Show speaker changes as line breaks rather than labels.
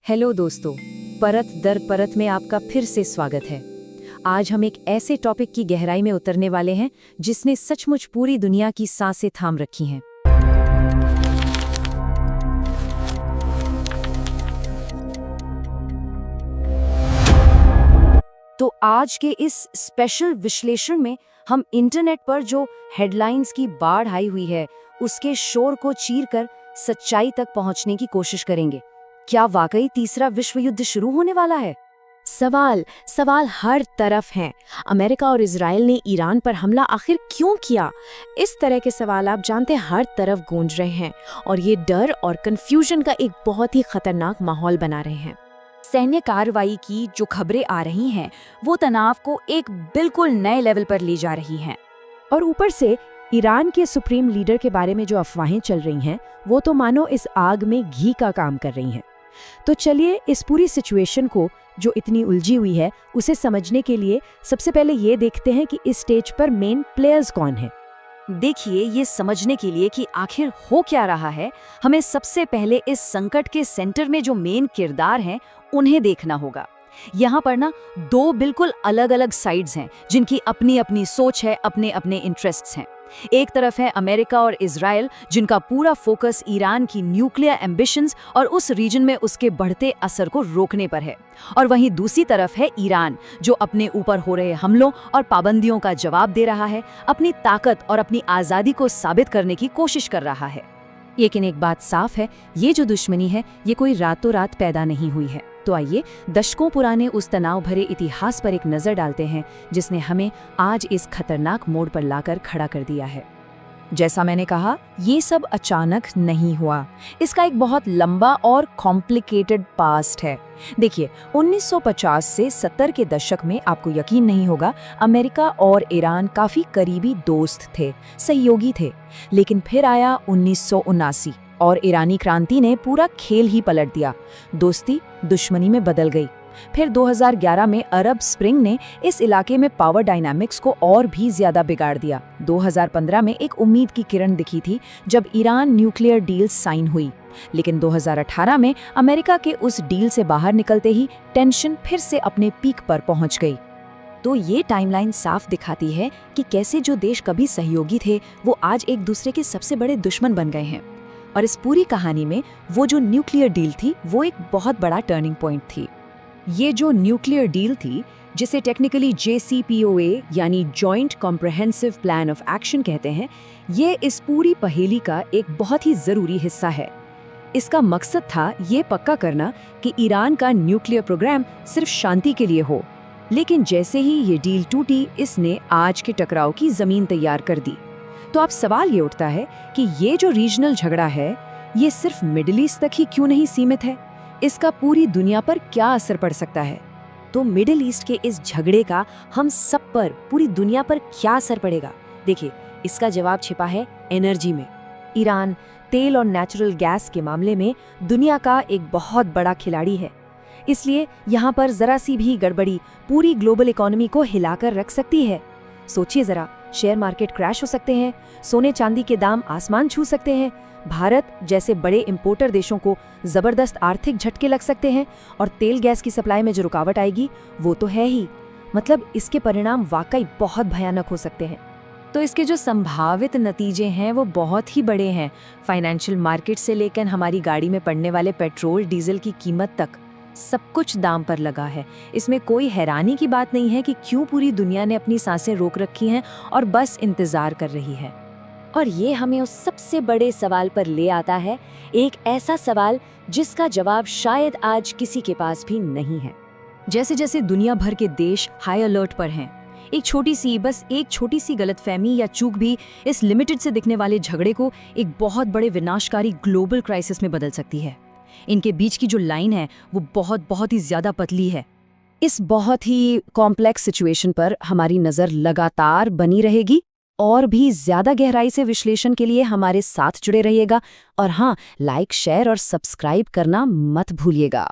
Hello दोस्तों, परत दर परत में आपका फिर से स्वागत है। आज हम एक ऐसे टॉपिक की गहराई में उतरने वाले हैं जिसने सचमुच पूरी दुनिया की सांसें थाम रखी हैं। तो आज के इस स्पेशल विश्लेषण में हम इंटरनेट पर जो हेडलाइंस की बाढ़ आई हुई है उसके शोर को चीरकर सच्चाई तक पहुंचने की कोशिश करेंगे। क्या वाकई तीसरा विश्व युद्ध शुरू होने वाला है?
सवाल हर तरफ हैं। अमेरिका और इजराइल ने ईरान पर हमला आखिर क्यों किया? इस तरह के सवाल आप जानते हर तरफ गूंज रहे हैं और ये डर और कंफ्यूजन का एक बहुत ही खतरनाक माहौल बना रहे हैं।
सैन्य कार्रवाई की जो खबरें आ रही हैं वो तनाव को एक बिल्कुल नए लेवल पर ले जा रही हैं।
और ऊपर से ईरान के सुप्रीम लीडर के बारे में जो अफवाहें चल रही हैं वो तो मानो इस आग में घी का काम कर रही हैं। तो चलिए इस पूरी सिचुएशन को जो इतनी उलझी हुई है उसे समझने के लिए सबसे पहले ये देखते हैं कि इस स्टेज पर मेन प्लेयर्स कौन हैं।
देखिए, ये समझने के लिए कि आखिर हो क्या रहा है, हमें सबसे पहले इस संकट के सेंटर में जो मेन किरदार हैं उन्हें देखना होगा। यहाँ पर ना दो बिल्कुल अलग अलग साइड्स हैं जिनकी अपनी अपनी सोच है, अपने अपने इंटरेस्ट्स हैं। एक तरफ है अमेरिका और इजराइल जिनका पूरा फोकस ईरान की न्यूक्लियर एम्बिशंस और उस रीजन में उसके बढ़ते असर को रोकने पर है, और वहीं दूसरी तरफ है ईरान जो अपने ऊपर हो रहे हमलों और पाबंदियों का जवाब दे रहा है, अपनी ताकत और अपनी आज़ादी को साबित करने की कोशिश कर रहा है। लेकिन एक बात साफ है, ये जो दुश्मनी है ये कोई रातों रात पैदा नहीं हुई है। तो आइए दशकों पुराने उस तनाव भरे इतिहास पर एक नज़र डालते हैं जिसने हमें आज इस खतरनाक मोड़ पर लाकर खड़ा कर दिया है। जैसा मैंने कहा, ये सब अचानक नहीं हुआ। इसका एक बहुत लंबा और कॉम्प्लिकेटेड पास्ट है। देखिए, 1950 से 70 के दशक में आपको यकीन नहीं होगा, अमेरिका और ईरान काफ़ी करीबी दोस्त थे, सहयोगी थे। लेकिन फिर आया 1979 और ईरानी क्रांति ने पूरा खेल ही पलट दिया। दोस्ती दुश्मनी में बदल गई। फिर 2011 में अरब स्प्रिंग ने इस इलाके में पावर डायनामिक्स को और भी ज्यादा बिगाड़ दिया। 2015 में एक उम्मीद की किरण दिखी थी जब ईरान न्यूक्लियर डील साइन हुई, लेकिन 2018 में अमेरिका के उस डील से बाहर निकलते ही टेंशन फिर से अपने पीक पर पहुंच गई। तो ये टाइमलाइन साफ दिखाती है कि कैसे जो देश कभी सहयोगी थे वो आज एक दूसरे के सबसे बड़े दुश्मन बन गए हैं। और इस पूरी कहानी में वो जो न्यूक्लियर डील थी वो एक बहुत बड़ा टर्निंग पॉइंट थी। ये जो न्यूक्लियर डील थी, जिसे टेक्निकली JCPOA यानी joint comprehensive plan of action कहते हैं, ये इस पूरी पहेली का एक बहुत ही ज़रूरी हिस्सा है। इसका मकसद था ये पक्का करना कि ईरान का न्यूक्लियर प्रोग्राम सिर्फ शांति के लिए हो। लेकिन जैसे ही ये डील टूटी, इसने आज के टकराव की ज़मीन तैयार कर दी। तो अब सवाल ये उठता है कि ये जो रीजनल झगड़ा है ये सिर्फ मिडिल ईस्ट तक ही क्यों नहीं सीमित है? इसका पूरी दुनिया पर क्या असर पड़ सकता है? तो मिडिल ईस्ट के इस झगड़े का हम सब पर, पूरी दुनिया पर क्या असर पड़ेगा? देखिए, इसका जवाब छिपा है एनर्जी में। ईरान तेल और नेचुरल गैस के मामले में दुनिया का एक बहुत बड़ा खिलाड़ी है, इसलिए यहाँ पर जरा सी भी गड़बड़ी पूरी ग्लोबल इकोनॉमी को हिलाकर रख सकती है। सोचिए जरा, शेयर मार्केट क्रैश हो सकते हैं, सोने चांदी के दाम आसमान छू सकते हैं, भारत जैसे बड़े इंपोर्टर देशों को जबरदस्त आर्थिक झटके लग सकते हैं, और तेल गैस की सप्लाई में जो रुकावट आएगी वो तो है ही। मतलब इसके परिणाम वाकई बहुत भयानक हो सकते हैं। तो इसके जो संभावित नतीजे हैं वो बहुत ही बड़े हैं। फाइनेंशियल मार्केट से लेकर हमारी गाड़ी में पड़ने वाले पेट्रोल डीजल की कीमत तक सब कुछ दाम पर लगा है। इसमें कोई हैरानी की बात नहीं है कि क्यों पूरी दुनिया ने अपनी सांसें रोक रखी हैं और बस इंतजार कर रही है। और ये हमें उस सबसे बड़े सवाल पर ले आता है, एक ऐसा सवाल जिसका जवाब शायद आज किसी के पास भी नहीं है। जैसे जैसे दुनिया भर के देश हाई अलर्ट पर हैं, एक छोटी सी गलतफहमी या चूक भी इस लिमिटेड से दिखने वाले झगड़े को एक बहुत बड़े विनाशकारी ग्लोबल क्राइसिस में बदल सकती है। इनके बीच की जो लाइन है वो बहुत ही ज्यादा पतली है। इस बहुत ही कॉम्प्लेक्स सिचुएशन पर हमारी नज़र लगातार बनी रहेगी, और भी ज्यादा गहराई से विश्लेषण के लिए हमारे साथ जुड़े रहिएगा। और हाँ, लाइक, शेयर और सब्सक्राइब करना मत भूलिएगा।